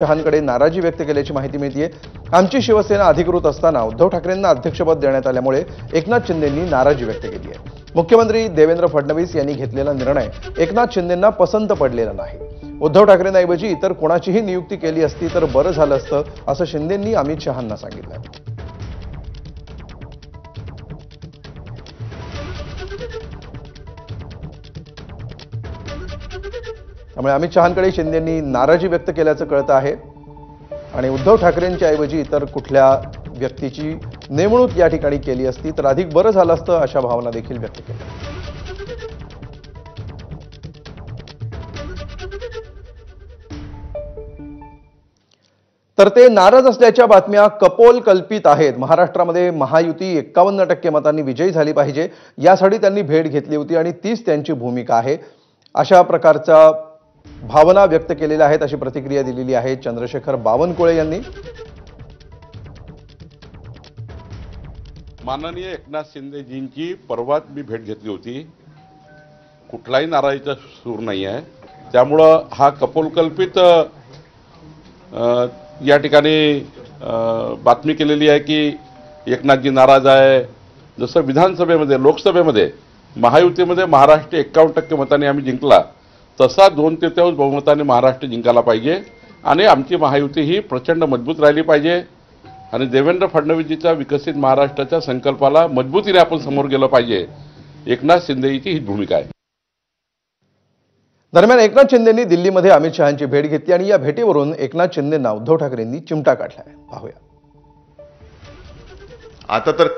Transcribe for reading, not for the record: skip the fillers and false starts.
शहांकडे नाराजी व्यक्त केल्याची माहिती मिळते। आमची शिवसेना अधिकृत असताना उद्धव ठाकरेंना अध्यक्षपद देण्यात आल्यामुळे एकनाथ शिंदेंनी नाराजी व्यक्त केली आहे। मुख्यमंत्री देवेंद्र फडणवीस यांनी घेतलेला निर्णय एकनाथ शिंदेंना पसंत पडलेला नाही। उद्धव ठाकरेंऐवजी इतर कोणाचीही नियुक्ती केली असती तर बरं झालं असतं, असं शिंदेंनी अमित शहांना सांगितलं। त्यामुळे अमित शहांकडे शिंदेंनी नाराजी व्यक्त केल्याचं कळतं आहे आणि उद्धव ठाकरेंच्या ऐवजी इतर कुठल्या व्यक्तीची नेमणूक या ठिकाणी केली असती तर अधिक बरं झालं असतं, अशा भावना देखील व्यक्त केल्या। तर ते नाराज असल्याच्या बातम्या कपोल कल्पित आहेत। महाराष्ट्रामध्ये महायुती 51% मतांनी विजयी झाली पाहिजे यासाठी त्यांनी भेट घेतली होती आणि तीच त्यांची भूमिका आहे, अशा प्रकारचा भावना व्यक्त केलेल्या आहेत, अशी प्रतिक्रिया दिलेली आहे चंद्रशेखर बावनकुळे यांनी। माननीय एकनाथ शिंदेजींची परवाच मी भेट घेतली होती। कुठलाही नाराजीचा सूर नाही आहे, त्यामुळं हा कपोलकल्पित या ठिकाणी बातमी केलेली आहे की एकनाथजी नाराज आहे। जसं विधानसभेमध्ये लोकसभेमध्ये महायुतीमध्ये महाराष्ट्र 51% मतांनी आम्ही जिंकला, तसा 2/3 बहुमताने महाराष्ट्र जिंकायला पाहिजे आणि आमची महायुती ही प्रचंड मजबूत राहिली पाहिजे आणि देवेंद्र फडणवीसजीचा विकसित महाराष्ट्राच्या संकल्पाला मजबूतीने आपण समोर गेलं पाहिजे। एकनाथ शिंदेची ही भूमिका आहे। दरम्यान एकनाथ शिंदेंनी दिल्लीमध्ये अमित शहांची भेट घेतली आणि या भेटीवरून एकनाथ शिंदेंना उद्धव ठाकरेंनी चिमटा काढलाय। पाहूया। आता तर